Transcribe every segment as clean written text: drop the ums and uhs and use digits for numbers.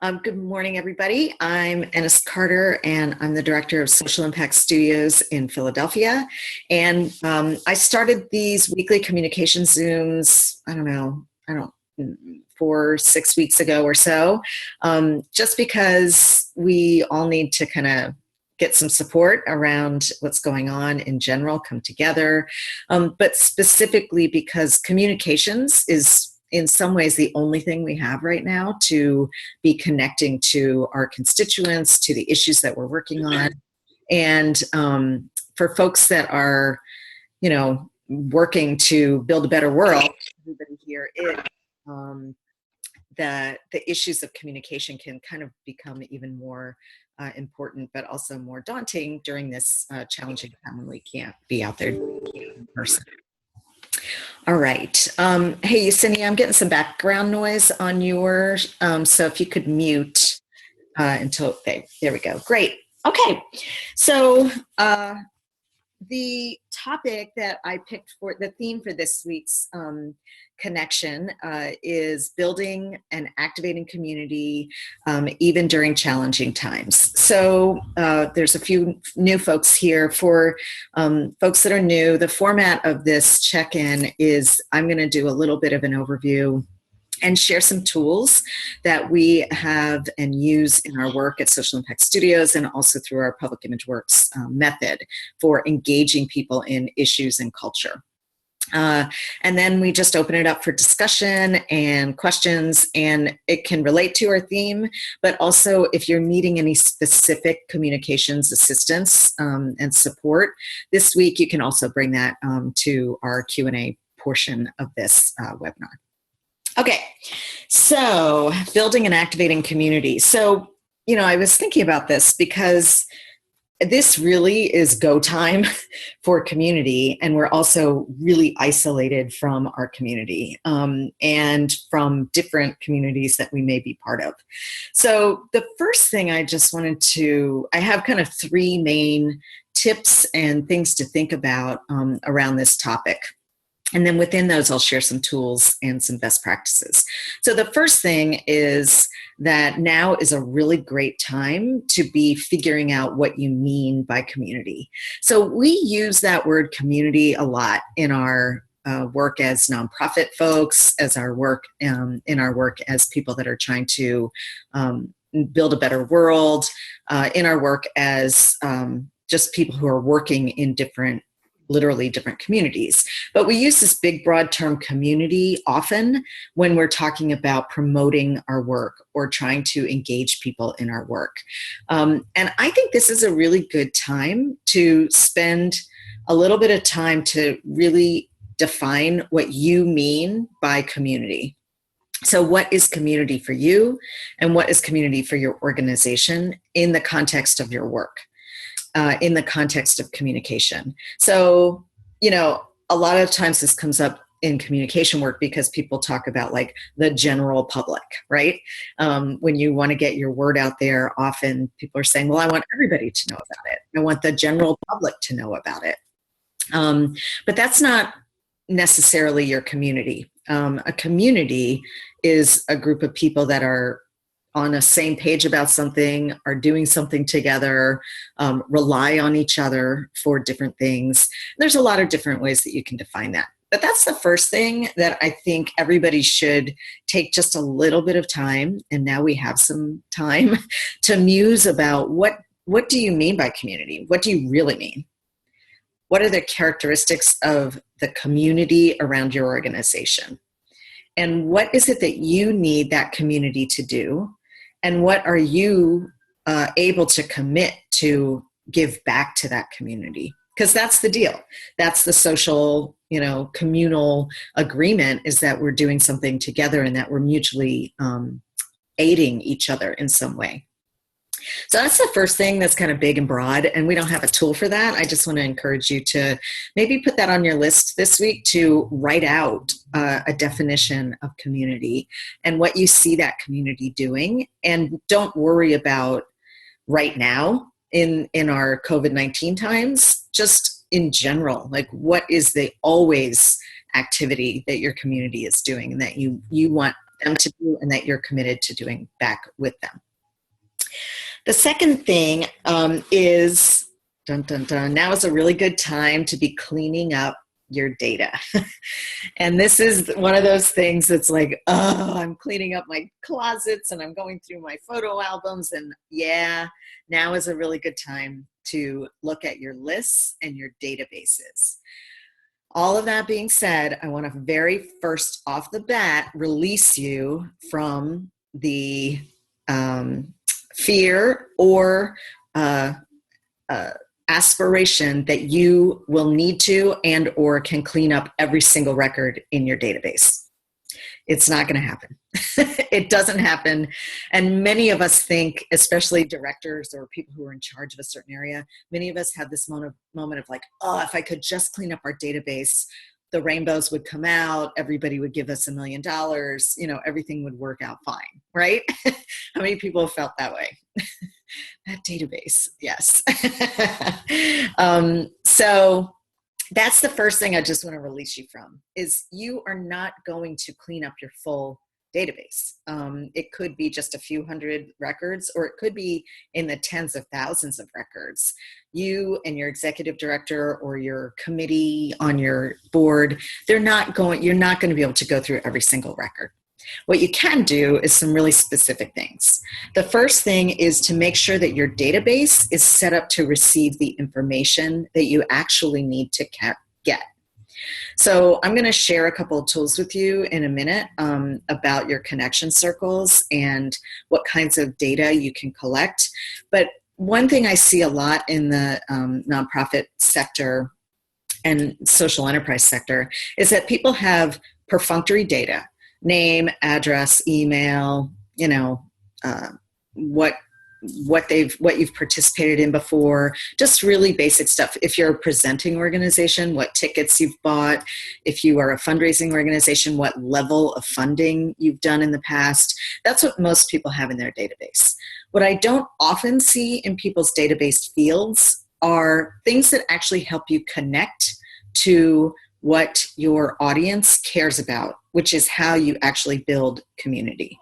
Good morning, everybody. I'm Ennis Carter, and I'm the director of Social Impact Studios in Philadelphia. And I started these weekly communication Zooms, I don't, 6 weeks ago or so, just because we all need to kind of get some support around what's going on in general, come together, but specifically because communications is in some ways the only thing we have right now to be connecting to our constituents, to the issues that we're working on. And for folks that are, working to build a better world, everybody here is, the issues of communication can kind of become even more important, but also more daunting during this challenging time when we can't be out there in person. All right. Hey, Yesenia, I'm getting some background noise on yours. So if you could mute until, okay, there we go. Great. Okay. So the topic that I picked for the theme for this week's connection is building and activating community even during challenging times. So there's a few new folks here. For folks that are new, the format of this check-in is I'm going to do a little bit of an overview and share some tools that we have and use in our work at Social Impact Studios and also through our Public Image Works method for engaging people in issues and culture. And then we just open it up for discussion and questions, and it can relate to our theme, but also if you're needing any specific communications assistance and support this week, you can also bring that to our Q&A portion of this webinar. Okay, so building and activating community. So, I was thinking about this because this really is go time for community, and we're also really isolated from our community and from different communities that we may be part of. So the first thing I have kind of three main tips and things to think about around this topic. And then within those, I'll share some tools and some best practices. So the first thing is that now is a really great time to be figuring out what you mean by community. So we use that word community a lot in our work as nonprofit folks, as our work in our work as people that are trying to build a better world, in our work as just people who are working in literally different communities. But we use this big, broad term community often when we're talking about promoting our work or trying to engage people in our work. And I think this is a really good time to spend a little bit of time to really define what you mean by community. So what is community for you, and what is community for your organization in the context of your work? In the context of communication. So, a lot of times this comes up in communication work because people talk about like the general public, right? When you want to get your word out there, often people are saying, well, I want everybody to know about it. I want the general public to know about it. But that's not necessarily your community. A community is a group of people that are on a same page about something, are doing something together, rely on each other for different things. There's a lot of different ways that you can define that. But that's the first thing that I think everybody should take just a little bit of time, and now we have some time to muse about what do you mean by community? What do you really mean? What are the characteristics of the community around your organization? And what is it that you need that community to do? And what are you able to commit to give back to that community? Because that's the deal. That's the social, communal agreement, is that we're doing something together and that we're mutually aiding each other in some way. So that's the first thing that's kind of big and broad, and we don't have a tool for that. I just want to encourage you to maybe put that on your list this week to write out a definition of community and what you see that community doing. And don't worry about right now in our COVID-19 times, just in general, like what is the always activity that your community is doing and that you want them to do and that you're committed to doing back with them. The second thing is, dun, dun, dun, now is a really good time to be cleaning up your data. And this is one of those things that's like, oh, I'm cleaning up my closets and I'm going through my photo albums. And yeah, now is a really good time to look at your lists and your databases. All of that being said, I want to very first off the bat release you from the fear or aspiration that you will need to and or can clean up every single record in your database. It's not going to happen. It doesn't happen. And many of us think, especially directors or people who are in charge of a certain area, many of us have this moment of like, oh, if I could just clean up our database, the rainbows would come out, everybody would give us $1 million, everything would work out fine, right? How many people have felt that way? That database, yes. So that's the first thing I just want to release you from, is you are not going to clean up your full database. It could be just a few hundred records, or it could be in the tens of thousands of records. You and your executive director or your committee on your board, you're not going to be able to go through every single record. What you can do is some really specific things. The first thing is to make sure that your database is set up to receive the information that you actually need to get. So I'm going to share a couple of tools with you in a minute about your connection circles and what kinds of data you can collect. But one thing I see a lot in the nonprofit sector and social enterprise sector is that people have perfunctory data. Name, address, email, what you've participated in before, just really basic stuff. If you're a presenting organization, what tickets you've bought. If you are a fundraising organization, what level of funding you've done in the past. That's what most people have in their database. What I don't often see in people's database fields are things that actually help you connect to what your audience cares about, which is how you actually build community.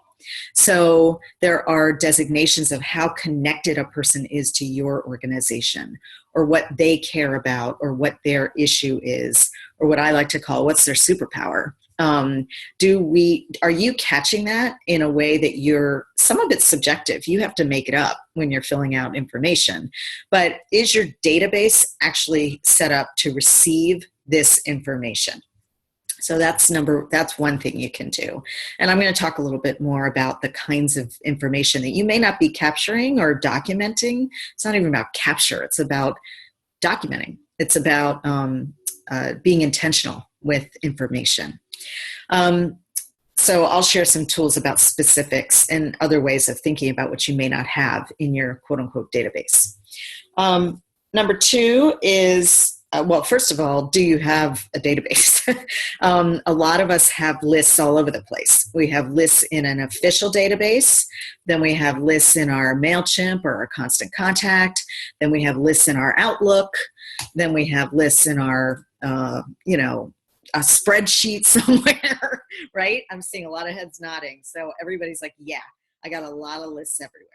So there are designations of how connected a person is to your organization, or what they care about, or what their issue is, or what I like to call what's their superpower. Are you catching that in a way that some of it's subjective. You have to make it up when you're filling out information. But is your database actually set up to receive this information? So that's one thing you can do. And I'm going to talk a little bit more about the kinds of information that you may not be capturing or documenting. It's not even about capture. It's about documenting. It's about being intentional with information. So I'll share some tools about specifics and other ways of thinking about what you may not have in your quote unquote database. Number two is, first of all, do you have a database? A lot of us have lists all over the place. We have lists in an official database. Then we have lists in our MailChimp or our Constant Contact. Then we have lists in our Outlook. Then we have lists in our, a spreadsheet somewhere, right? I'm seeing a lot of heads nodding. So everybody's like, yeah, I got a lot of lists everywhere.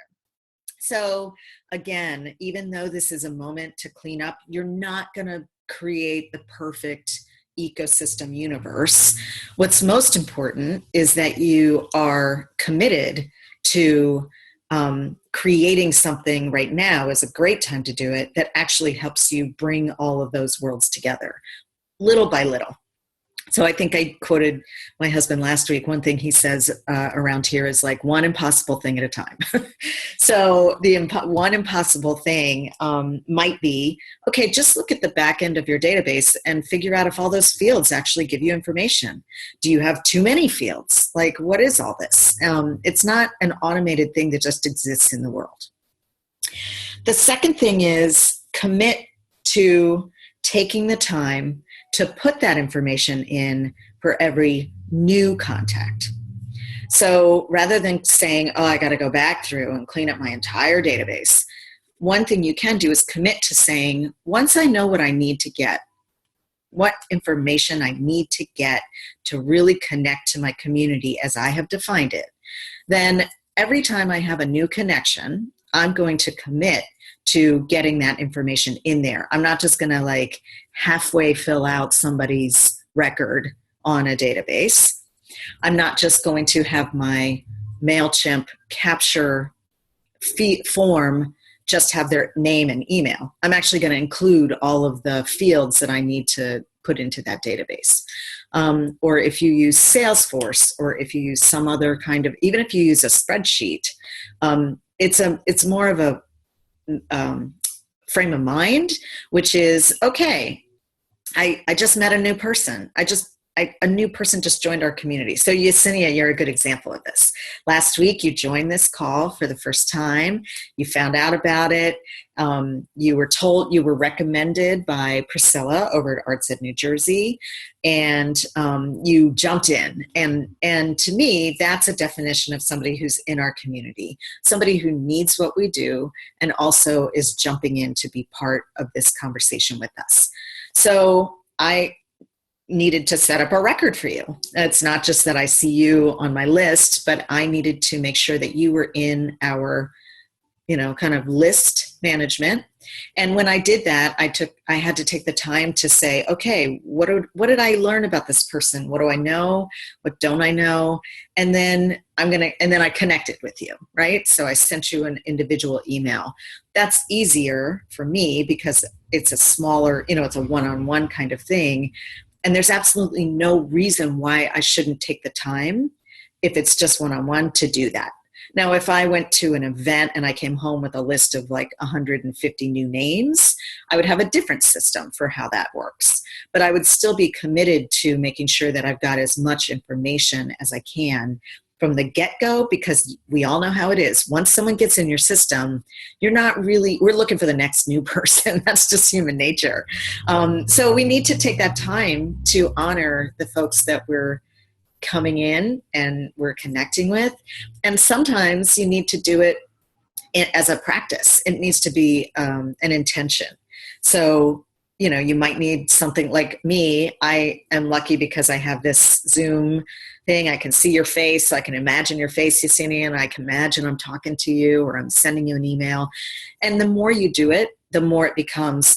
So again, even though this is a moment to clean up, you're not going to create the perfect ecosystem universe. What's most important is that you are committed to creating something right now. Is a great time to do it that actually helps you bring all of those worlds together, little by little. So I think I quoted my husband last week. One thing he says around here is like one impossible thing at a time. So the one impossible thing might be, okay, just look at the back end of your database and figure out if all those fields actually give you information. Do you have too many fields? Like, what is all this? It's not an automated thing that just exists in the world. The second thing is commit to taking the time to put that information in for every new contact. So rather than saying, oh, I got to go back through and clean up my entire database, one thing you can do is commit to saying, once I know what I need to get, what information I need to get to really connect to my community as I have defined it, then every time I have a new connection, I'm going to commit to getting that information in there. I'm not just going to like halfway fill out somebody's record on a database. I'm not just going to have my MailChimp capture form just have their name and email. I'm actually going to include all of the fields that I need to put into that database. Or if you use Salesforce, or if you use some other kind of, even if you use a spreadsheet, it's more of a frame of mind, which is, okay, I just met a new person. A new person just joined our community. So Yesenia, you're a good example of this. Last week, you joined this call for the first time. You found out about it. You were recommended by Priscilla over at Arts Ed New Jersey, and you jumped in. And to me, that's a definition of somebody who's in our community, somebody who needs what we do and also is jumping in to be part of this conversation with us. So I needed to set up a record for you. It's not just that I see you on my list, but I needed to make sure that you were in our, kind of list management. And when I did that, I had to take the time to say, okay, what did I learn about this person? What do I know? What don't I know? And then I connected with you, right? So I sent you an individual email. That's easier for me because it's a smaller, it's a one-on-one kind of thing. And there's absolutely no reason why I shouldn't take the time, if it's just one-on-one, to do that. Now, if I went to an event and I came home with a list of like 150 new names, I would have a different system for how that works. But I would still be committed to making sure that I've got as much information as I can from the get-go, because we all know how it is. Once someone gets in your system, we're looking for the next new person. That's just human nature. So we need to take that time to honor the folks that we're coming in and we're connecting with. And sometimes you need to do it as a practice. It needs to be an intention. So, you might need something like me. I am lucky because I have this Zoom thing. I can see your face. So I can imagine your face, Yesenia, and I can imagine I'm talking to you or I'm sending you an email. And the more you do it, the more it becomes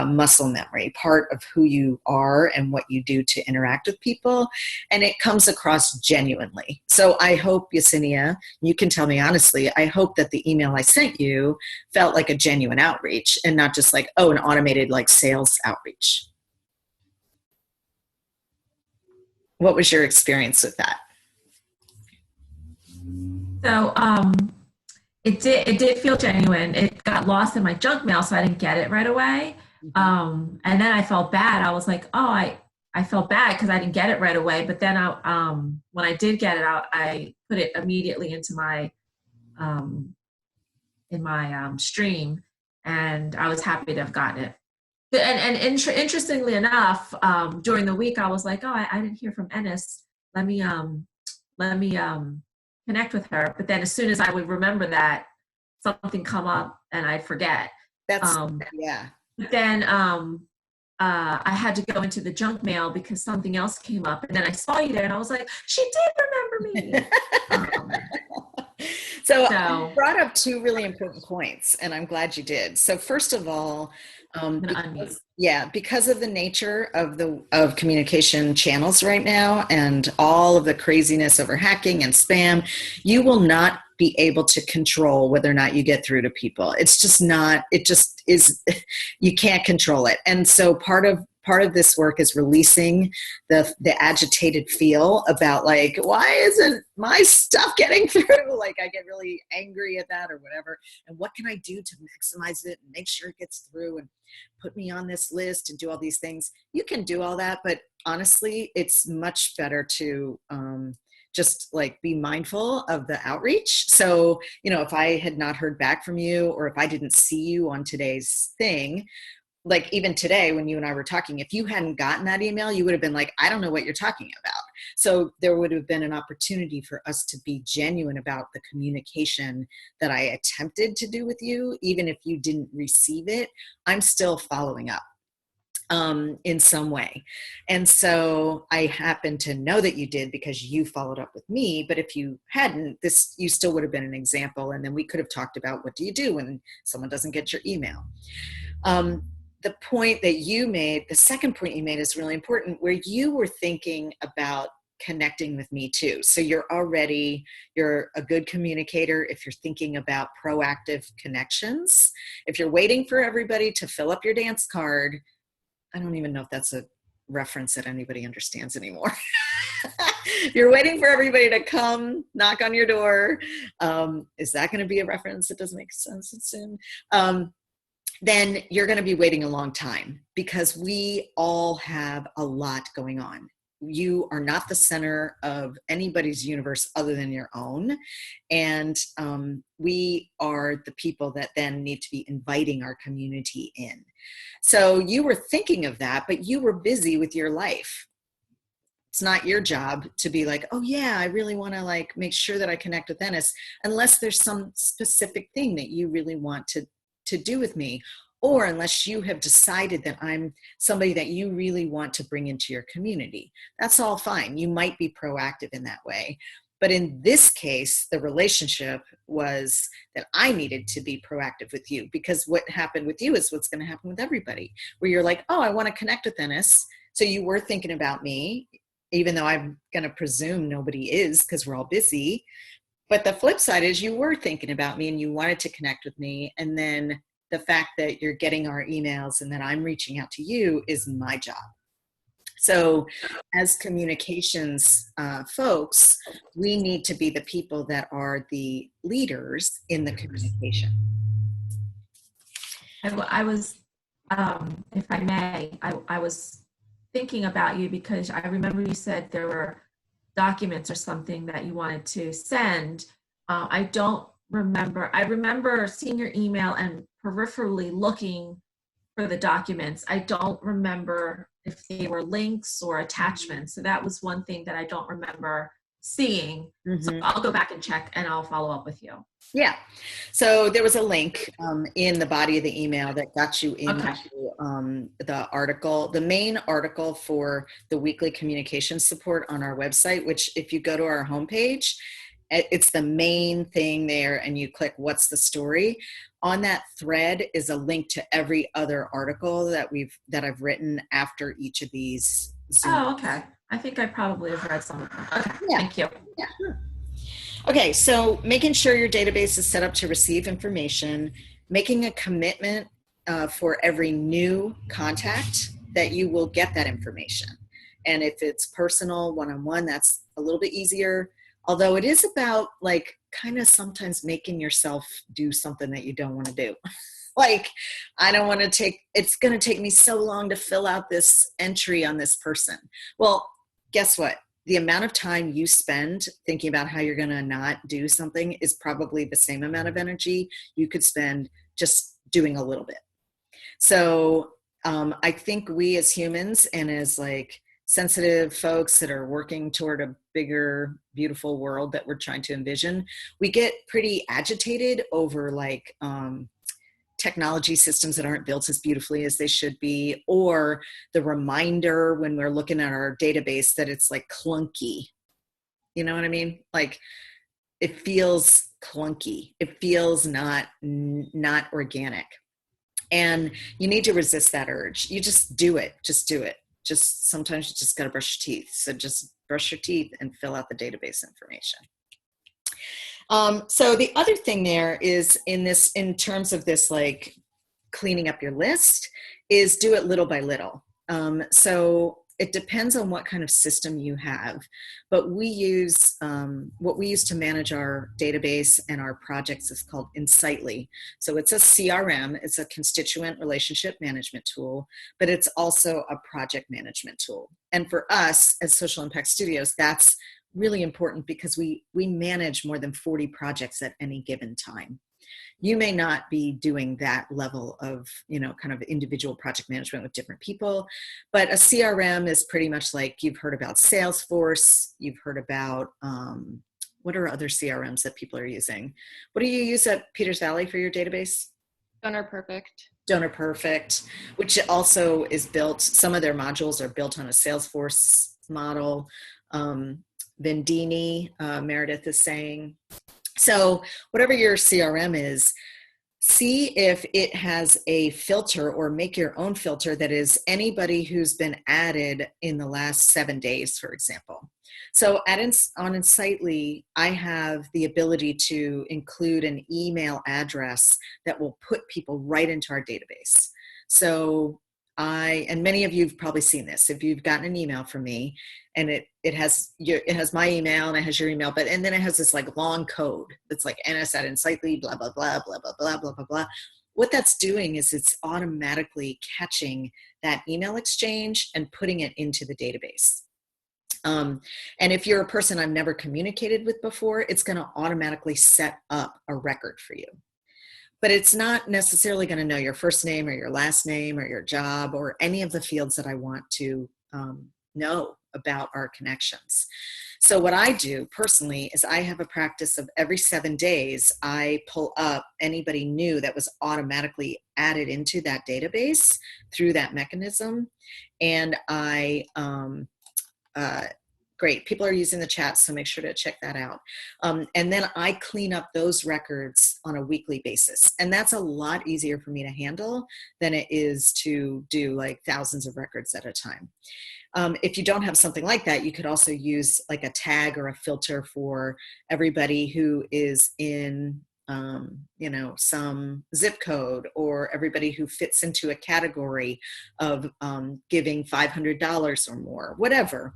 muscle memory, part of who you are and what you do to interact with people. And it comes across genuinely. So I hope, Yesenia, you can tell me honestly, I hope that the email I sent you felt like a genuine outreach and not just like, an automated like sales outreach. What was your experience with that? So it did feel genuine. It got lost in my junk mail, so I didn't get it right away. And then I felt bad. I was like, I felt bad because I didn't get it right away. But then when I did get it out, I put it immediately into my stream, and I was happy to have gotten it. And interestingly enough, during the week, I was like, I didn't hear from Ennis. Let me connect with her. But then as soon as I would remember that, something come up and I'd forget. Yeah. But then I had to go into the junk mail because something else came up. And then I saw you there and I was like, she did remember me. So you brought up two really important points, and I'm glad you did. So first of all, because of the nature of communication channels right now and all of the craziness over hacking and spam, you will not be able to control whether or not you get through to people. It's just not, it just is, you can't control it. And so part of this work is releasing the agitated feel about like, why isn't my stuff getting through? Like I get really angry at that or whatever. And what can I do to maximize it and make sure it gets through and put me on this list and do all these things? You can do all that, but honestly, it's much better to just like be mindful of the outreach. So, if I had not heard back from you, or if I didn't see you on today's thing, like even today when you and I were talking, if you hadn't gotten that email, you would have been like, I don't know what you're talking about. So there would have been an opportunity for us to be genuine about the communication that I attempted to do with you. Even if you didn't receive it, I'm still following up. in some way. And so I happen to know that you did because you followed up with me. But if you hadn't, you still would have been an example. And then we could have talked about, what do you do when someone doesn't get your email? The point that you made, the second point you made, is really important, where you were thinking about connecting with me too. So you're a good communicator if you're thinking about proactive connections. If you're waiting for everybody to fill up your dance card, I don't even know if that's a reference that anybody understands anymore. You're waiting for everybody to come knock on your door. Is that going to be a reference that doesn't make sense soon? Then you're going to be waiting a long time, because we all have a lot going on. You are not the center of anybody's universe other than your own. And we are the people that then need to be inviting our community in. So you were thinking of that, but you were busy with your life. It's not your job to be like, oh yeah, I really want to like make sure that I connect with Ennis, unless there's some specific thing that you really want to do with me, or unless you have decided that I'm somebody that you really want to bring into your community. That's all fine. You might be proactive in that way. But in this case, the relationship was that I needed to be proactive with you, because what happened with you is what's going to happen with everybody, where you're like, oh, I want to connect with Ennis. So you were thinking about me, even though I'm going to presume nobody is, because we're all busy. But the flip side is you were thinking about me and you wanted to connect with me. And then the fact that you're getting our emails and that I'm reaching out to you is my job. So as communications folks, we need to be the people that are the leaders in the communication. I was, if I may, I was thinking about you because I remember you said there were documents or something that you wanted to send. I don't remember. I remember seeing your email and peripherally looking for the documents. I don't remember if they were links or attachments. So that was one thing that I don't remember seeing. Mm-hmm. So I'll go back and check and I'll follow up with you. Yeah. So there was a link in the body of the email that got you into the article, the main article for the weekly communication support on our website, which if you go to our homepage, it's the main thing there, and you click what's the story. On that thread is a link to every other article that I've written after each of these Zooms. Oh, okay. I think I probably have read some of them. Okay, yeah. Thank you. Yeah. Okay, so making sure your database is set up to receive information, making a commitment for every new contact that you will get that information. And if it's personal, one-on-one, that's a little bit easier. Although it is about like kind of sometimes making yourself do something that you don't want to do. Like, I don't want to it's going to take me so long to fill out this entry on this person. Well, guess what? The amount of time you spend thinking about how you're going to not do something is probably the same amount of energy you could spend just doing a little bit. So I think we as humans and as like sensitive folks that are working toward a bigger, beautiful world that we're trying to envision, we get pretty agitated over like technology systems that aren't built as beautifully as they should be, or the reminder when we're looking at our database that it's like clunky. You know what I mean? Like it feels clunky. It feels not organic. And you need to resist that urge. You just do it. Just do it. Just sometimes you just got to brush your teeth. So just brush your teeth and fill out the database information. So the other thing there is in terms of this, like cleaning up your list, is do it little by little. So it depends on what kind of system you have, but we use, what we use to manage our database and our projects is called Insightly. So it's a CRM, it's a constituent relationship management tool, but it's also a project management tool. And for us as Social Impact Studios, that's really important because we manage more than 40 projects at any given time. You may not be doing that level of, kind of individual project management with different people, but a CRM is pretty much like you've heard about Salesforce, you've heard about, what are other CRMs that people are using? What do you use at Peters Valley for your database? Gunner Perfect. Donor Perfect, which also is built, some of their modules are built on a Salesforce model. Vendini, Meredith is saying. So whatever your CRM is, see if it has a filter, or make your own filter that is anybody who's been added in the last 7 days, for example. So on Insightly, I have the ability to include an email address that will put people right into our database. So and many of you have probably seen this, if you've gotten an email from me, and it has my email and it has your email, and then it has this like long code that's like ns@insightly, blah, blah, blah, blah, blah, blah, blah, blah, blah. What that's doing is it's automatically catching that email exchange and putting it into the database. And if you're a person I've never communicated with before, it's going to automatically set up a record for you. But it's not necessarily going to know your first name or your last name or your job or any of the fields that I want to know about our connections. So what I do personally is I have a practice of every 7 days, I pull up anybody new that was automatically added into that database through that mechanism. And great, people are using the chat, so make sure to check that out. And then I clean up those records on a weekly basis. And that's a lot easier for me to handle than it is to do like thousands of records at a time. If you don't have something like that, you could also use like a tag or a filter for everybody who is in some zip code, or everybody who fits into a category of giving $500 or more, whatever.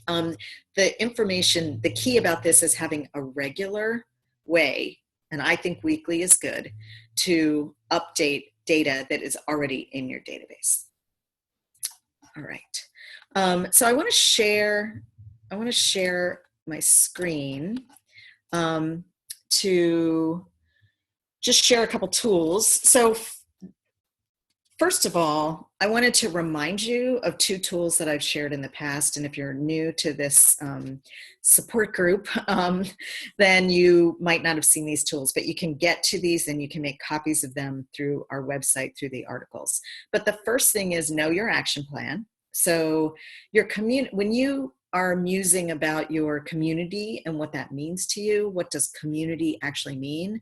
The information, the key about this is having a regular way, and I think weekly is good, to update data that is already in your database. All right. So I want to share my screen to just share a couple tools. So first of all, I wanted to remind you of 2 tools that I've shared in the past. And if you're new to this support group, then you might not have seen these tools, but you can get to these and you can make copies of them through our website, through the articles. But the first thing is know your action plan. So when you are musing about your community and what that means to you, what does community actually mean?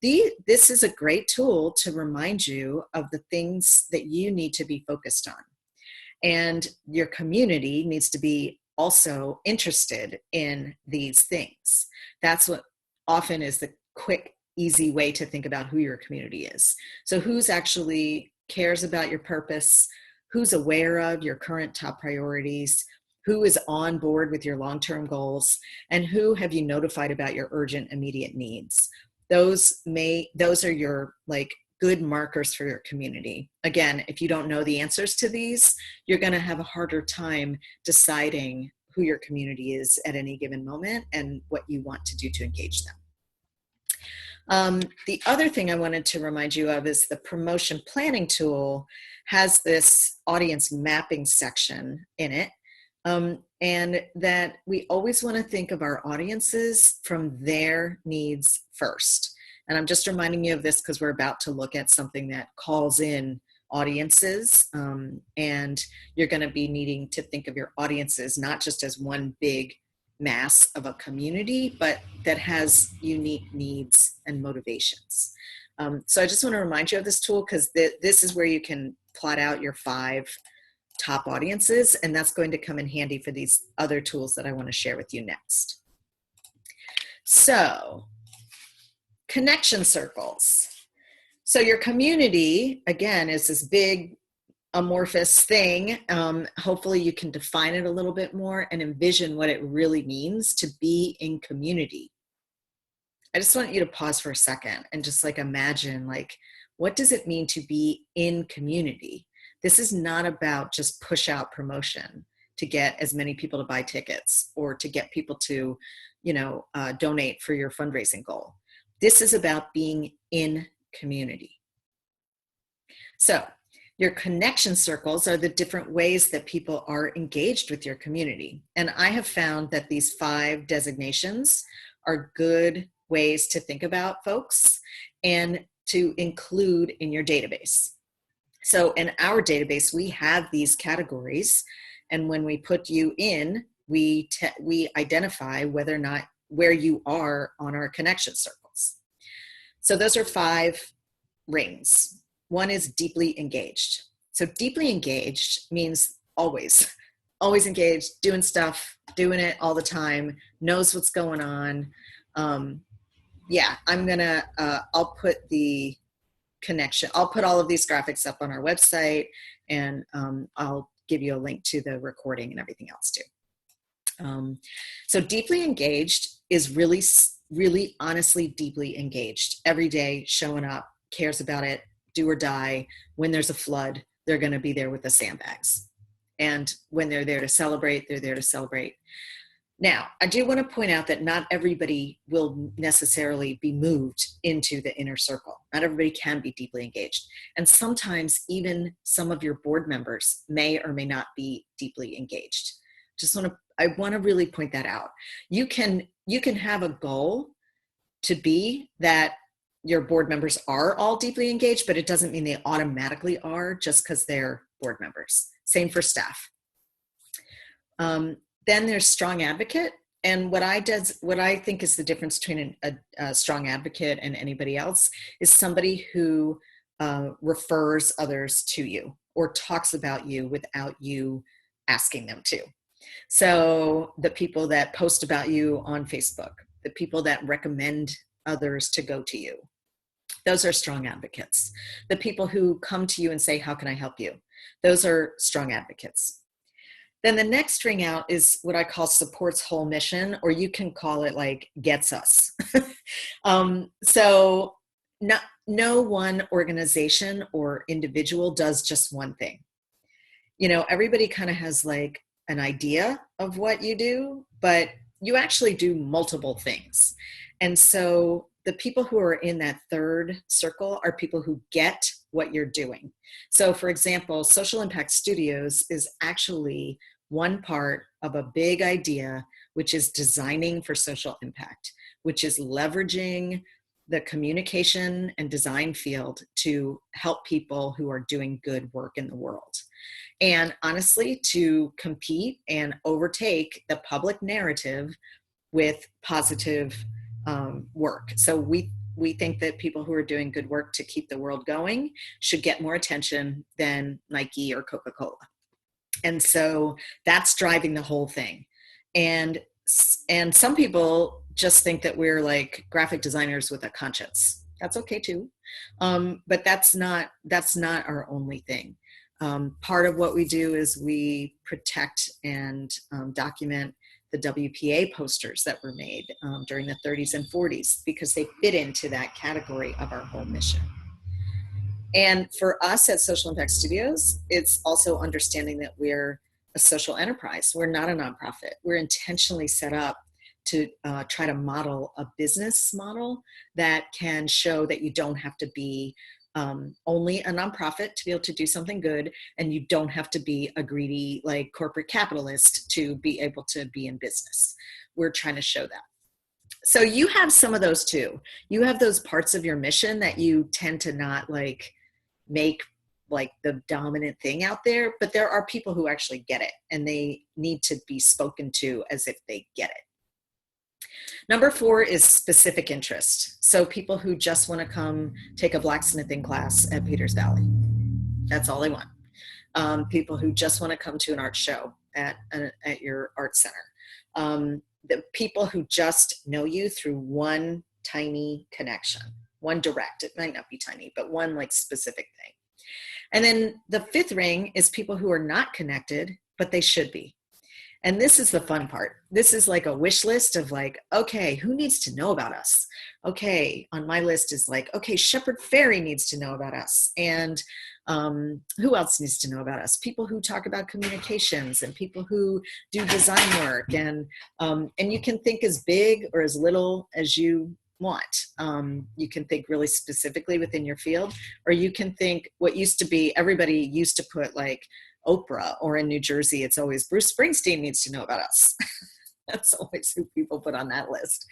This is a great tool to remind you of the things that you need to be focused on. And your community needs to be also interested in these things. That's what often is the quick, easy way to think about who your community is. So who's actually cares about your purpose, who's aware of your current top priorities, who is on board with your long-term goals, and who have you notified about your urgent, immediate needs. Those are your like good markers for your community. Again, if you don't know the answers to these, you're going to have a harder time deciding who your community is at any given moment and what you want to do to engage them. The other thing I wanted to remind you of is the promotion planning tool has this audience mapping section in it. And that we always want to think of our audiences from their needs first. And I'm just reminding you of this because we're about to look at something that calls in audiences. And you're going to be needing to think of your audiences not just as one big mass of a community, but that has unique needs and motivations. So I just want to remind you of this tool because this is where you can plot out your 5 top audiences, and that's going to come in handy for these other tools that I want to share with you next. So, connection circles. So your community, again, is this big amorphous thing. Hopefully you can define it a little bit more and envision what it really means to be in community. I just want you to pause for a second and just like imagine, like, what does it mean to be in community? This is not about just push out promotion to get as many people to buy tickets or to get people to, donate for your fundraising goal. This is about being in community. So your connection circles are the different ways that people are engaged with your community. And I have found that these 5 designations are good ways to think about folks and to include in your database. So in our database, we have these categories. And when we put you in, we identify whether or not where you are on our connection circles. So those are 5 rings. One is deeply engaged. So deeply engaged means always, always engaged, doing stuff, doing it all the time, knows what's going on. Yeah, I'll put the connection. I'll put all of these graphics up on our website, and I'll give you a link to the recording and everything else too. So deeply engaged is really, really honestly deeply engaged. Every day, showing up, cares about it, do or die. When there's a flood, they're going to be there with the sandbags. And when they're there to celebrate, they're there to celebrate. Now, I do want to point out that not everybody will necessarily be moved into the inner circle. Not everybody can be deeply engaged. And sometimes even some of your board members may or may not be deeply engaged. I want to really point that out. You can have a goal to be that your board members are all deeply engaged, but it doesn't mean they automatically are just because they're board members. Same for staff. Then there's strong advocate. And what I think is the difference between a strong advocate and anybody else is somebody who refers others to you or talks about you without you asking them to. So the people that post about you on Facebook, the people that recommend others to go to you, those are strong advocates. The people who come to you and say, how can I help you? Those are strong advocates. Then the next ring out is what I call supports whole mission, or you can call it like gets us. So no one organization or individual does just one thing. You know, everybody kind of has like an idea of what you do, but you actually do multiple things. And so the people who are in that third circle are people who get what you're doing. So for example, Social Impact Studios is actually one part of a big idea, which is designing for social impact, which is leveraging the communication and design field to help people who are doing good work in the world. And honestly, to compete and overtake the public narrative with positive work. So we think that people who are doing good work to keep the world going should get more attention than Nike or Coca-Cola. And so that's driving the whole thing. And some people just think that we're like graphic designers with a conscience. That's okay too. But that's not our only thing. Part of what we do is we protect and document the WPA posters that were made during the 30s and 40s because they fit into that category of our whole mission. And for us at Social Impact Studios, it's also understanding that we're a social enterprise. We're not a nonprofit. We're intentionally set up to try to model a business model that can show that you don't have to be only a nonprofit to be able to do something good, and you don't have to be a greedy like corporate capitalist to be able to be in business. We're trying to show that. So you have some of those too. You have those parts of your mission that you tend to not like make like the dominant thing out there, but there are people who actually get it, and they need to be spoken to as if they get it. Number 4 is specific interest. So people who just want to come take a blacksmithing class at Peters Valley. That's all they want. People who just want to come to an art show at your art center. The people who just know you through one tiny connection, one direct, it might not be tiny, but one like specific thing. And then the 5th ring is people who are not connected, but they should be. And this is the fun part. This is like a wish list of like, okay, who needs to know about us? Okay, on my list is like, okay, Shepherd Ferry needs to know about us. And who else needs to know about us? People who talk about communications and people who do design work. And you can think as big or as little as you want. You can think really specifically within your field, or you can think what used to be, everybody used to put like Oprah, or in New Jersey, it's always Bruce Springsteen needs to know about us. That's always who people put on that list.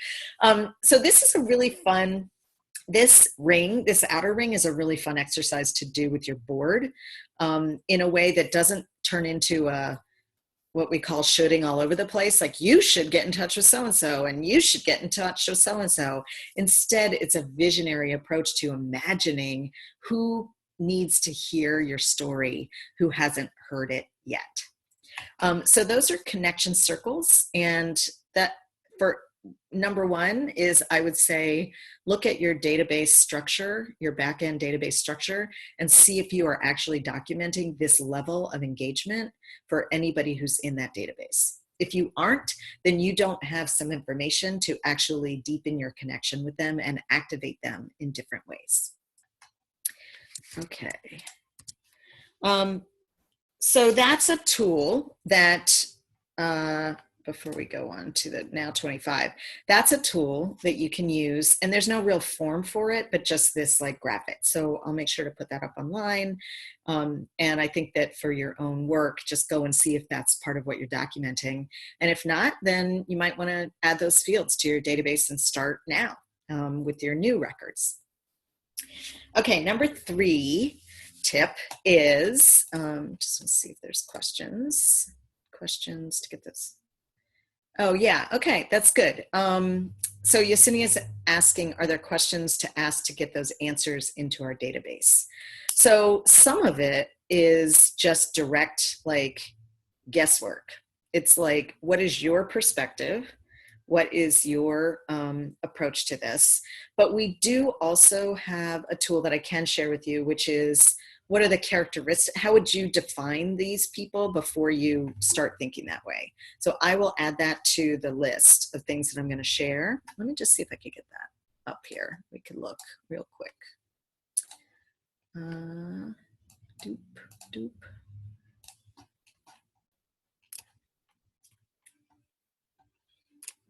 So this is a really fun This ring, this outer ring, is a really fun exercise to do with your board in a way that doesn't turn into what we call shooting all over the place. Like, you should get in touch with so-and-so, and you should get in touch with so-and-so. Instead, it's a visionary approach to imagining who needs to hear your story, who hasn't heard it yet. So those are connection circles. And that, for number one, is, I would say, look at your database structure, your backend database structure, and see if you are actually documenting this level of engagement for anybody who's in that database. If you aren't, then you don't have some information to actually deepen your connection with them and activate them in different ways. Okay. So that's a tool that, before we go on to the now 25, that's a tool that you can use, and there's no real form for it, but just this like graphic. So I'll make sure to put that up online. And I think that for your own work, just go and see if that's part of what you're documenting. And if not, then you might want to add those fields to your database and start now with your new records. Okay, number 3 tip is, just want to see if there's questions to get this. Oh yeah, okay, that's good. So Yesenia's asking, are there questions to ask to get those answers into our database? So some of it is just direct, like, guesswork. It's like, what is your perspective? What is your approach to this? But we do also have a tool that I can share with you, which is, what are the characteristics? How would you define these people before you start thinking that way? So I will add that to the list of things that I'm going to share. Let me just see if I can get that up here. We can look real quick. Doop, doop.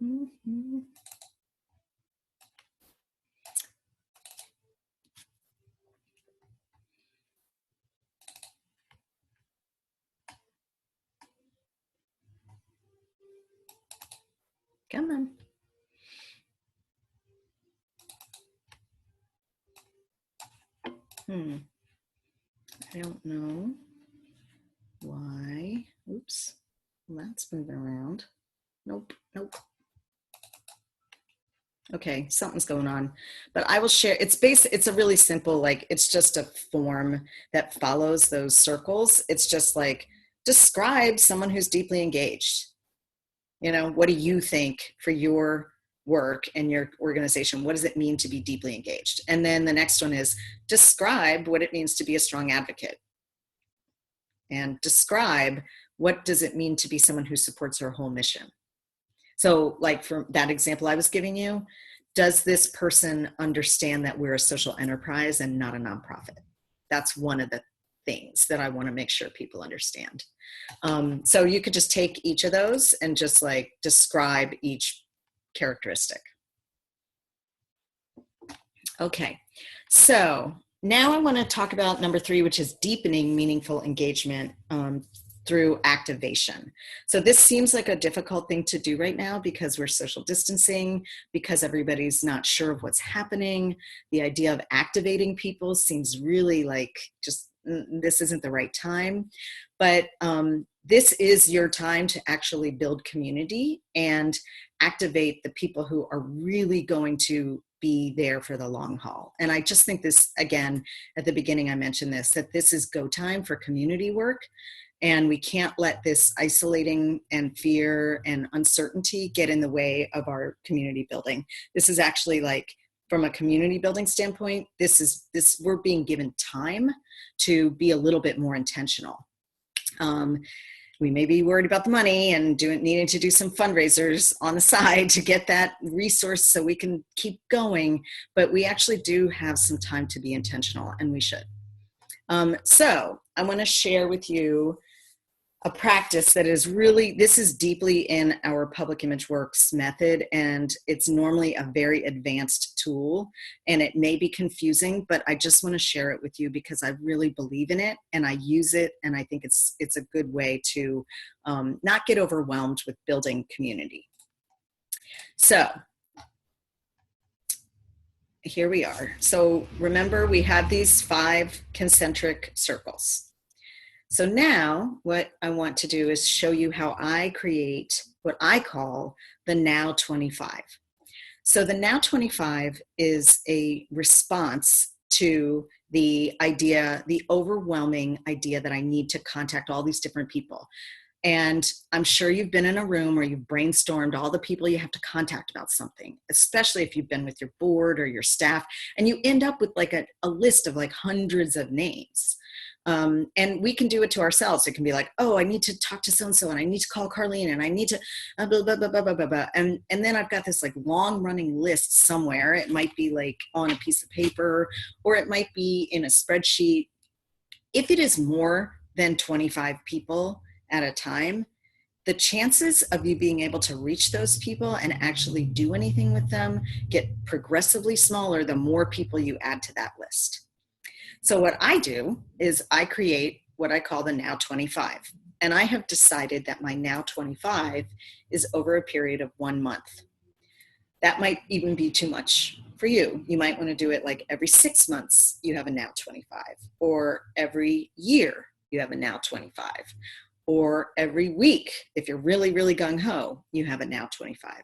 Mm-hmm. Come on. I don't know why. Oops. That's moving around. Nope. Okay, something's going on, but I will share. It's a really simple, like, it's just a form that follows those circles. It's just like, describe someone who's deeply engaged. What do you think for your work and your organization? What does it mean to be deeply engaged? And then the next one is, describe what it means to be a strong advocate. And describe, what does it mean to be someone who supports her whole mission? So, like, from that example I was giving you, does this person understand that we're a social enterprise and not a nonprofit? That's one of the things that I want to make sure people understand. So you could just take each of those and just like describe each characteristic. Okay, so now I want to talk about number 3, which is deepening meaningful engagement through activation. So this seems like a difficult thing to do right now because we're social distancing, because everybody's not sure of what's happening. The idea of activating people seems really like, just, this isn't the right time. But this is your time to actually build community and activate the people who are really going to be there for the long haul. And I just think this, again, at the beginning I mentioned this, that this is go time for community work. And we can't let this isolating and fear and uncertainty get in the way of our community building. This is actually, like, from a community building standpoint, we're being given time to be a little bit more intentional. We may be worried about the money and needing to do some fundraisers on the side to get that resource so we can keep going, but we actually do have some time to be intentional, and we should. So I want to share with you a practice that is really, this is deeply in our public image works method, and it's normally a very advanced tool, and it may be confusing, but I just want to share it with you because I really believe in it and I use it, and I think it's a good way to not get overwhelmed with building community. So here we are. So remember, we have these 5 concentric circles. So now what I want to do is show you how I create what I call the Now 25. So the Now 25 is a response to the idea, the overwhelming idea that I need to contact all these different people. And I'm sure you've been in a room where you've brainstormed all the people you have to contact about something, especially if you've been with your board or your staff, and you end up with like a list of like hundreds of names. And we can do it to ourselves. It can be like, oh, I need to talk to so-and-so, and I need to call Carlene, and I need to blah, blah, blah, blah, blah, blah, blah. And then I've got this like long running list somewhere. It might be like on a piece of paper, or it might be in a spreadsheet. If it is more than 25 people at a time, the chances of you being able to reach those people and actually do anything with them get progressively smaller the more people you add to that list. So what I do is I create what I call the Now 25. And I have decided that my Now 25 is over a period of 1 month. That might even be too much for you. You might want to do it like every 6 months, you have a Now 25, or every year you have a Now 25, or every week, if you're really, really gung-ho, you have a Now 25.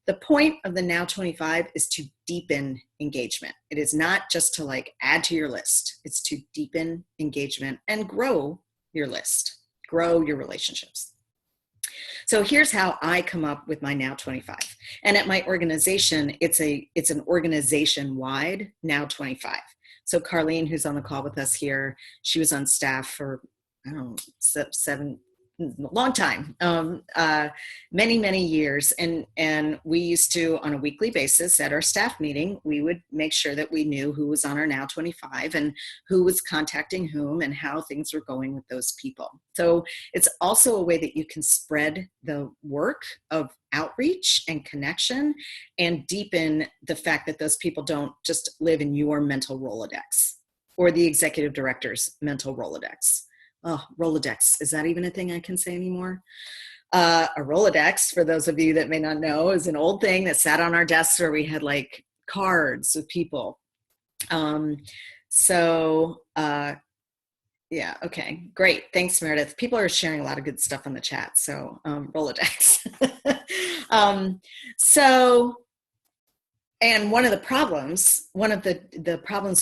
The point of the Now 25 is to deepen engagement. It is not just to like add to your list. It's to deepen engagement and grow your list, grow your relationships. So here's how I come up with my Now 25. And at my organization, it's an organization-wide Now 25. So Carlene, who's on the call with us here, she was on staff for, I don't know, long time, many, many years. And we used to, on a weekly basis at our staff meeting, we would make sure that we knew who was on our Now 25 and who was contacting whom and how things were going with those people. So it's also a way that you can spread the work of outreach and connection and deepen the fact that those people don't just live in your mental Rolodex or the executive director's mental Rolodex. Oh, Rolodex. Is that even a thing I can say anymore? A Rolodex, for those of you that may not know, is an old thing that sat on our desks where we had like cards with people. Yeah, okay, great. Thanks, Meredith. People are sharing a lot of good stuff on the chat. So Rolodex. And one of the problems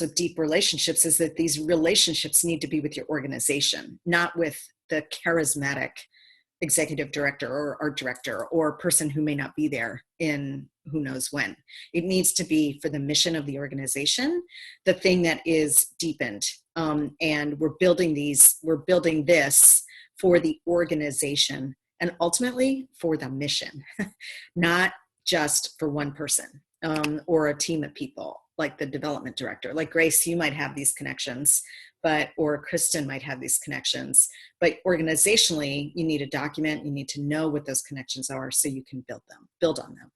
with deep relationships is that these relationships need to be with your organization, not with the charismatic executive director or director or person who may not be there in who knows when. It needs to be for the mission of the organization, the thing that is deepened. And we're building this for the organization and ultimately for the mission, not just for one person. Or a team of people, like the development director. Like Grace, you might have these connections, or Kristen might have these connections, but organizationally, you need a document, you need to know what those connections are so you can build on them.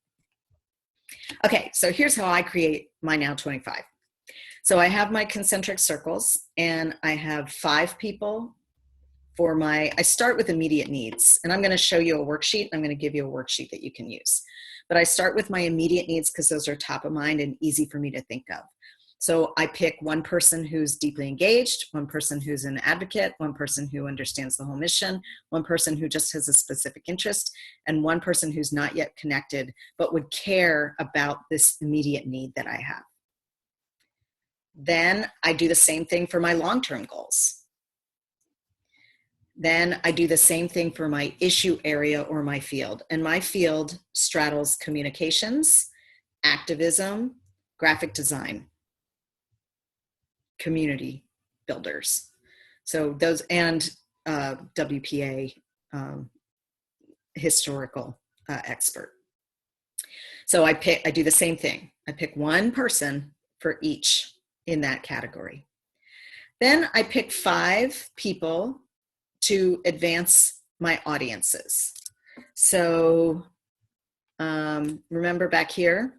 Okay, so here's how I create my Now 25. So I have my concentric circles, and I have 5 people I start with immediate needs, and I'm going to show you a worksheet. I'm going to give you a worksheet that you can use. But I start with my immediate needs because those are top of mind and easy for me to think of. So I pick one person who's deeply engaged, one person who's an advocate, one person who understands the whole mission, one person who just has a specific interest, and one person who's not yet connected but would care about this immediate need that I have. Then I do the same thing for my long-term goals. Then I do the same thing for my issue area or my field. And my field straddles communications, activism, graphic design, community builders. So those, and WPA, historical expert. So I do the same thing. I pick one person for each in that category. Then I pick 5 people to advance my audiences. So remember back here,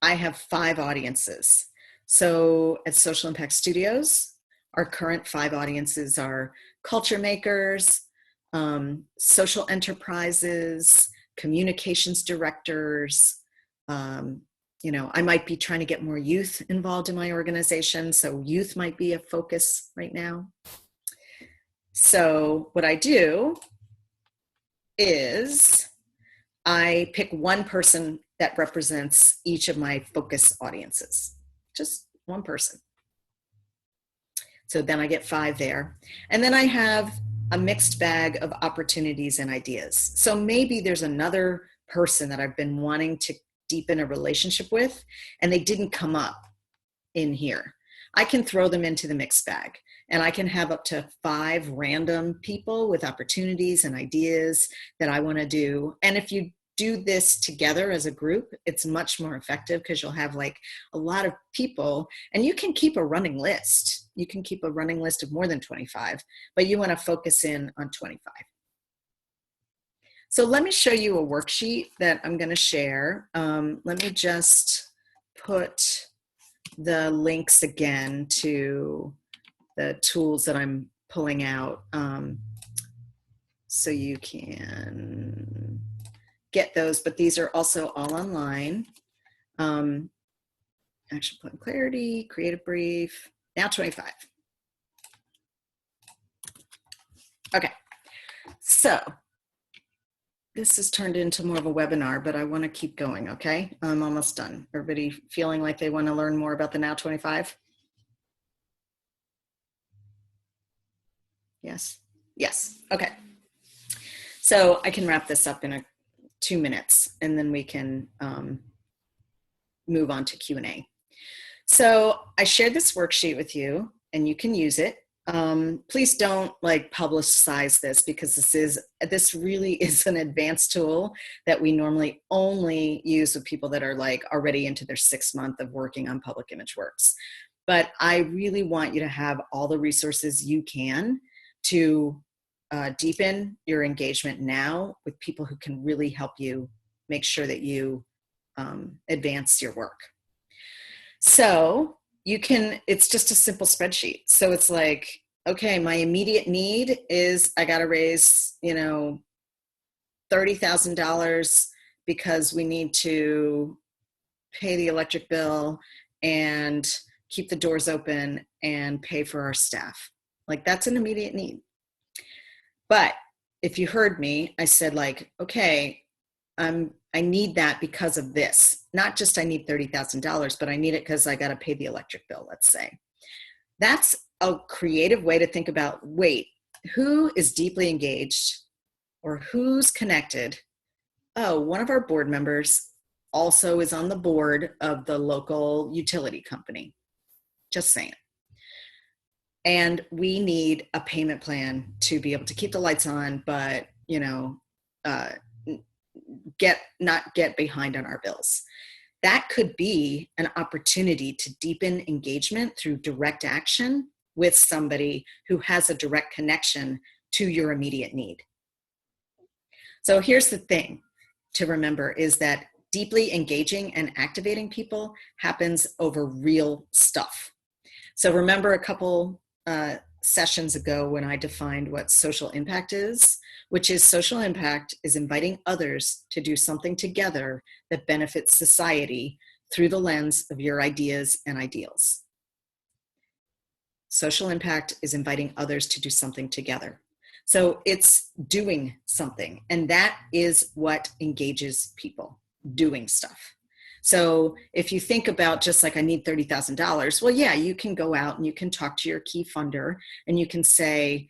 I have 5 audiences. So at Social Impact Studios, our current 5 audiences are culture makers, social enterprises, communications directors, I might be trying to get more youth involved in my organization. So youth might be a focus right now. So what I do is I pick one person that represents each of my focus audiences, just one person. So then I get 5 there. And then I have a mixed bag of opportunities and ideas. So maybe there's another person that I've been wanting to deepen a relationship with, and they didn't come up in here. I can throw them into the mixed bag, and I can have up to 5 random people with opportunities and ideas that I want to do. And if you do this together as a group, it's much more effective because you'll have like a lot of people, and you can keep a running list. You can keep a running list of more than 25, but you want to focus in on 25. So let me show you a worksheet that I'm going to share. Let me just put the links again to the tools that I'm pulling out, so you can get those, but these are also all online. Action plan clarity, creative brief, now 25. Okay, so this has turned into more of a webinar, but I want to keep going, okay? I'm almost done. Everybody feeling like they want to learn more about the Now 25? Yes? Yes, okay. So I can wrap this up in 2 minutes, and then we can move on to Q&A. So I shared this worksheet with you, and you can use it. Please don't like publicize this, because this really is an advanced tool that we normally only use with people that are like already into their 6th month of working on public image works. But I really want you to have all the resources you can to deepen your engagement now with people who can really help you make sure that you advance your work. So it's just a simple spreadsheet. So it's like, okay, my immediate need is I got to raise, $30,000 because we need to pay the electric bill and keep the doors open and pay for our staff. Like, that's an immediate need. But if you heard me, I said like, okay, I need that because of this. Not just I need $30,000, but I need it because I got to pay the electric bill, let's say. That's a creative way to think about, wait, who is deeply engaged or who's connected? Oh, one of our board members also is on the board of the local utility company. Just saying. And we need a payment plan to be able to keep the lights on, but, not get behind on our bills. That could be an opportunity to deepen engagement through direct action with somebody who has a direct connection to your immediate need. So here's the thing to remember is that deeply engaging and activating people happens over real stuff. So remember a couple sessions ago when I defined what social impact is, which is social impact is inviting others to do something together that benefits society through the lens of your ideas and ideals. Social impact is inviting others to do something together. So it's doing something, and that is what engages people, doing stuff. So if you think about just like, I need $30,000, well, yeah, you can go out and you can talk to your key funder and you can say,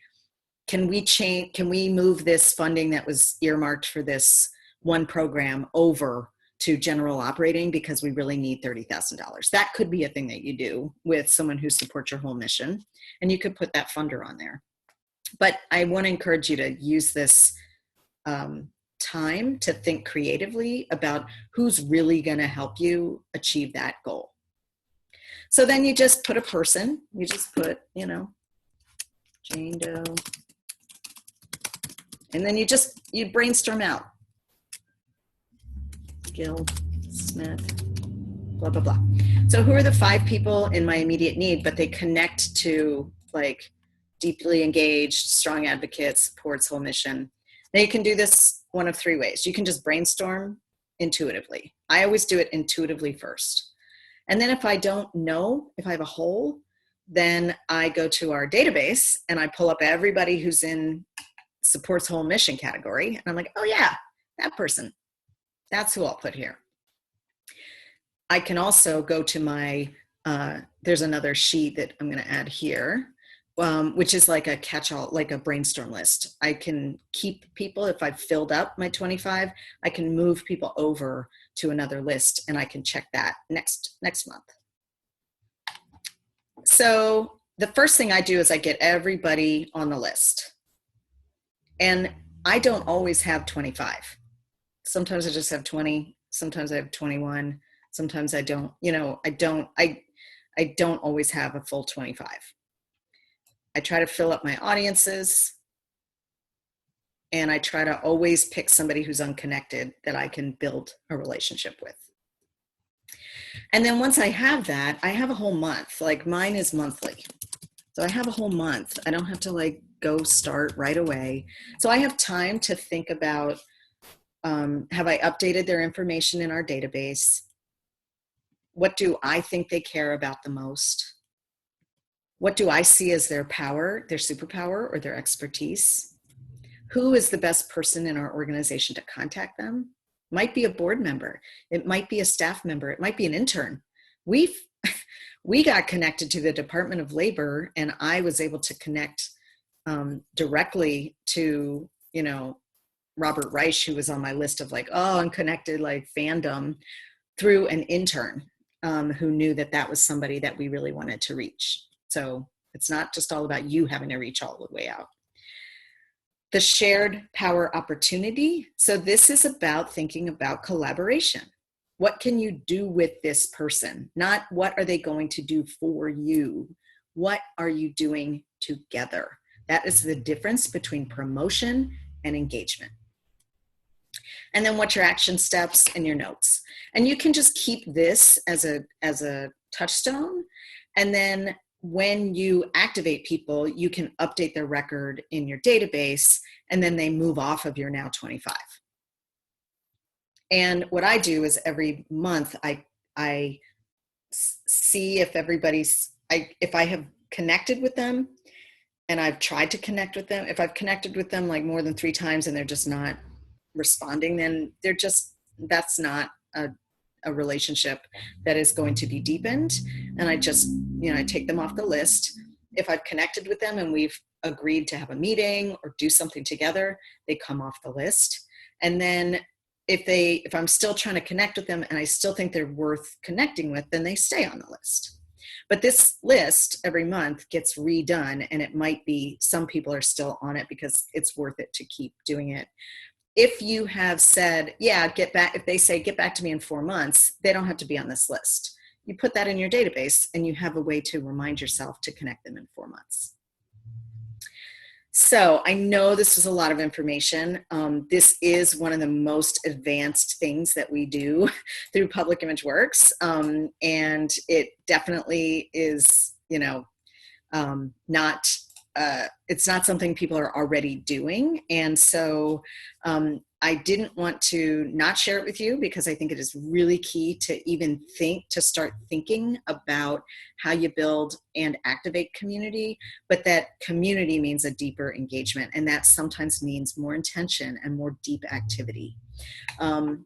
can we move this funding that was earmarked for this one program over to general operating because we really need $30,000. That could be a thing that you do with someone who supports your whole mission, and you could put that funder on there. But I want to encourage you to use this time to think creatively about who's really going to help you achieve that goal. So then you just put a person, you just put, Jane Doe, and then you brainstorm out. Gil Smith, blah, blah, blah. So who are the 5 people in my immediate need, but they connect to like deeply engaged, strong advocates, supports whole mission. Now you can do this one of 3 ways. You can just brainstorm intuitively. I always do it intuitively first. And then if I don't know, if I have a hole, then I go to our database and I pull up everybody who's in supports whole mission category. And I'm like, oh yeah, that person, that's who I'll put here. I can also go to my, there's another sheet that I'm going to add here, which is like a catch-all, like a brainstorm list. I can keep people, if I've filled up my 25, I can move people over to another list and I can check that next month. So the first thing I do is I get everybody on the list. And I don't always have 25. Sometimes I just have 20. Sometimes I have 21. Sometimes I don't, I don't always have a full 25. I try to fill up my audiences, and I try to always pick somebody who's unconnected that I can build a relationship with. And then once I have that, I have a whole month. Like mine is monthly. So I have a whole month. I don't have to like go start right away. So I have time to think about, have I updated their information in our database? What do I think they care about the most? What do I see as their power, their superpower, or their expertise? Who is the best person in our organization to contact them? Might be a board member. It might be a staff member. It might be an intern. We got connected to the Department of Labor, and I was able to connect directly to, Robert Reich, who was on my list of like, oh, unconnected, like fandom, through an intern who knew that that was somebody that we really wanted to reach. So it's not just all about you having to reach all the way out. The shared power opportunity. So this is about thinking about collaboration. What can you do with this person? Not what are they going to do for you? What are you doing together? That is the difference between promotion and engagement. And then what's your action steps and your notes? And you can just keep this as a touchstone. And then when you activate people, you can update their record in your database, and then they move off of your now 25. And what I do is every month I see if if I have connected with them and I've tried to connect with them. If I've connected with them like more than 3 times and they're just not responding, then that's not a relationship that is going to be deepened. And I just, I take them off the list. If I've connected with them and we've agreed to have a meeting or do something together, they come off the list. And then if I'm still trying to connect with them and I still think they're worth connecting with, then they stay on the list. But this list every month gets redone, and it might be some people are still on it because it's worth it to keep doing it. If you have said, yeah, if they say, get back to me in 4 months, they don't have to be on this list. You put that in your database and you have a way to remind yourself to connect them in 4 months. So I know this was a lot of information. This is one of the most advanced things that we do through Public Image Works. And it definitely is, it's not something people are already doing. And so I didn't want to not share it with you because I think it is really key to start thinking about how you build and activate community, but that community means a deeper engagement. And that sometimes means more intention and more deep activity. Oh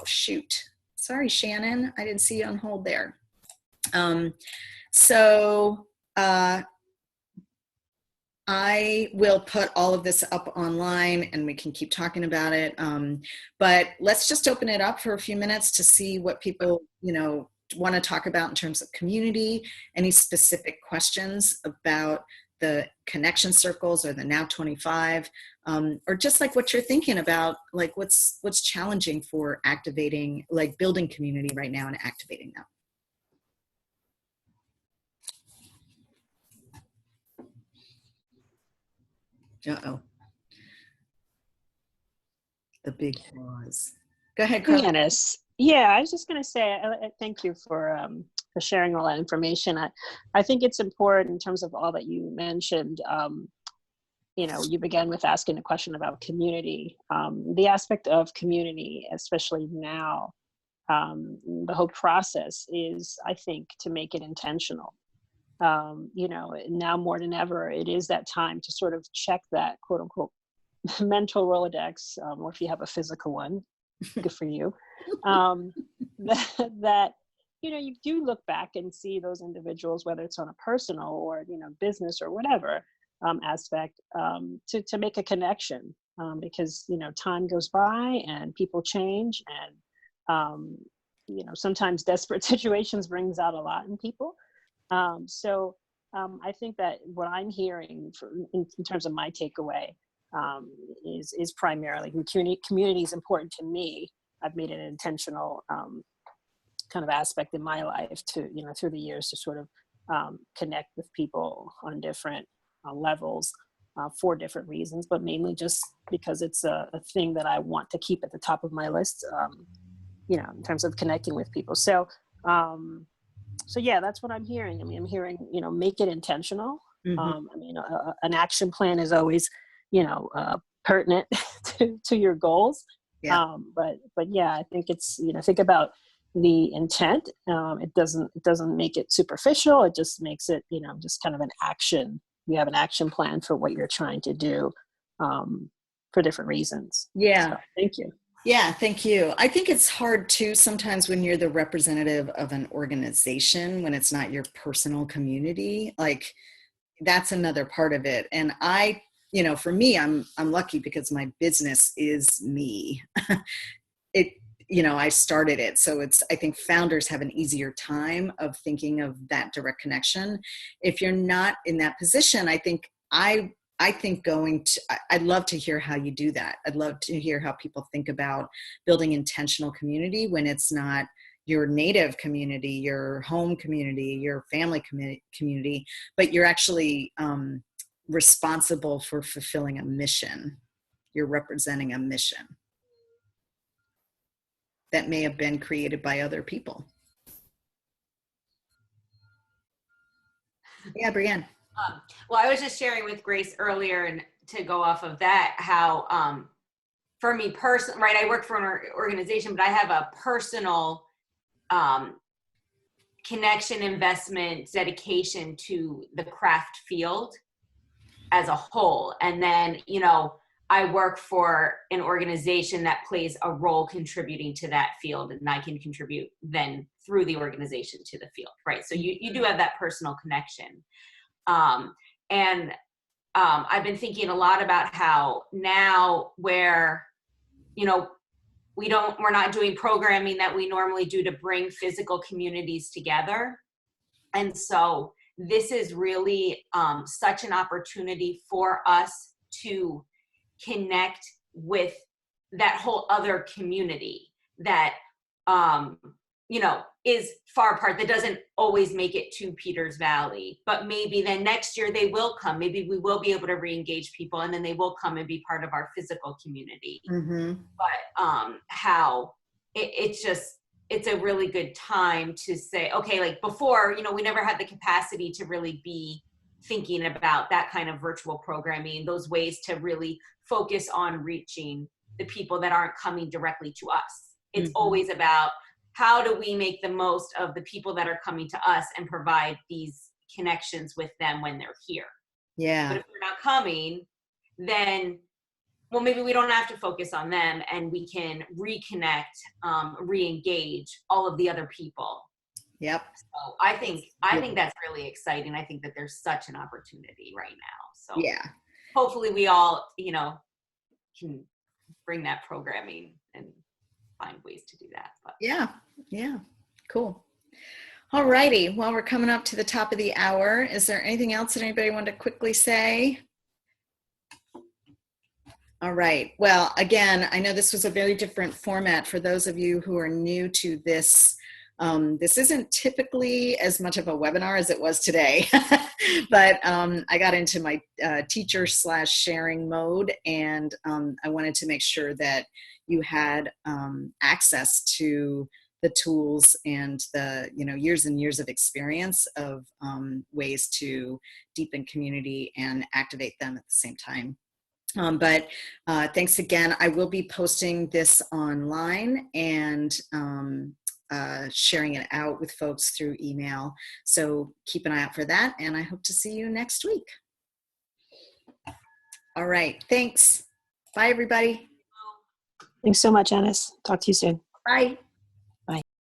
shoot. Sorry, Shannon, I didn't see you on hold there. I will put all of this up online and we can keep talking about it. But let's just open it up for a few minutes to see what people, want to talk about in terms of community, any specific questions about the connection circles or the Now 25, or just like what you're thinking about, like what's challenging for activating, like building community right now and activating them. Uh-oh. The big pause. Go ahead, Carla. Janice. Yeah, I was just going to say, thank you for sharing all that information. I think it's important in terms of all that you mentioned. you began with asking a question about community. The aspect of community, especially now, the whole process is, I think, to make it intentional. Now more than ever, it is that time to sort of check that quote unquote mental Rolodex, or if you have a physical one, good for you. That you do look back and see those individuals, whether it's on a personal or business or whatever aspect, to make a connection, because time goes by and people change, and sometimes desperate situations brings out a lot in people. So I think that what I'm hearing in terms of my takeaway is primarily community is important to me. I've made an intentional kind of aspect in my life to, through the years, to sort of connect with people on different levels for different reasons, but mainly just because it's a thing that I want to keep at the top of my list, in terms of connecting with people. So yeah, that's what I'm hearing. I mean, I'm hearing, make it intentional. An action plan is always, pertinent to your goals. Yeah. But yeah, I think it's, think about the intent. It doesn't make it superficial. It just makes it, just kind of an action. You have an action plan for what you're trying to do, for different reasons. Yeah. So, thank you. Yeah, thank you. I think it's hard too sometimes when you're the representative of an organization, when it's not your personal community. Like, that's another part of it. And for me, I'm lucky because my business is me. I started it. So I think founders have an easier time of thinking of that direct connection. If you're not in that position, I think I'd love to hear how you do that. I'd love to hear how people think about building intentional community when it's not your native community, your home community, your family community, but you're actually responsible for fulfilling a mission. You're representing a mission that may have been created by other people. Yeah, Brianne. Well, I was just sharing with Grace earlier, and to go off of that, how for me personally, right, I work for an organization, but I have a personal connection, investment, dedication to the craft field as a whole. And then, I work for an organization that plays a role contributing to that field, and I can contribute then through the organization to the field, right? So you do have that personal connection. I've been thinking a lot about how now where, we're not doing programming that we normally do to bring physical communities together. And so this is really such an opportunity for us to connect with that whole other community that, is far apart, that doesn't always make it to Peters Valley, but maybe then next year they will come. Maybe we will be able to re-engage people, and then they will come and be part of our physical community. Mm-hmm. But how it's a really good time to say, okay, like before, we never had the capacity to really be thinking about that kind of virtual programming, those ways to really focus on reaching the people that aren't coming directly to us. It's always about, how do we make the most of the people that are coming to us and provide these connections with them when they're here? Yeah. But if they're not coming, then, well, maybe we don't have to focus on them, and we can reconnect, re-engage all of the other people. Yep. So I think that's really exciting. I think that there's such an opportunity right now. So yeah, hopefully we all, can bring that programming and find ways to do that. But yeah, cool. All righty. Well, we're coming up to the top of the hour. Is there anything else that anybody wanted to quickly say? All right. Well, again, I know this was a very different format for those of you who are new to this. This isn't typically as much of a webinar as it was today, but I got into my teacher/sharing mode, and I wanted to make sure that you had access to the tools and the, years and years of experience of ways to deepen community and activate them at the same time. But thanks again. I will be posting this online and sharing it out with folks through email. So keep an eye out for that. And I hope to see you next week. All right. Thanks. Bye, everybody. Thanks so much, Ennis. Talk to you soon. Bye.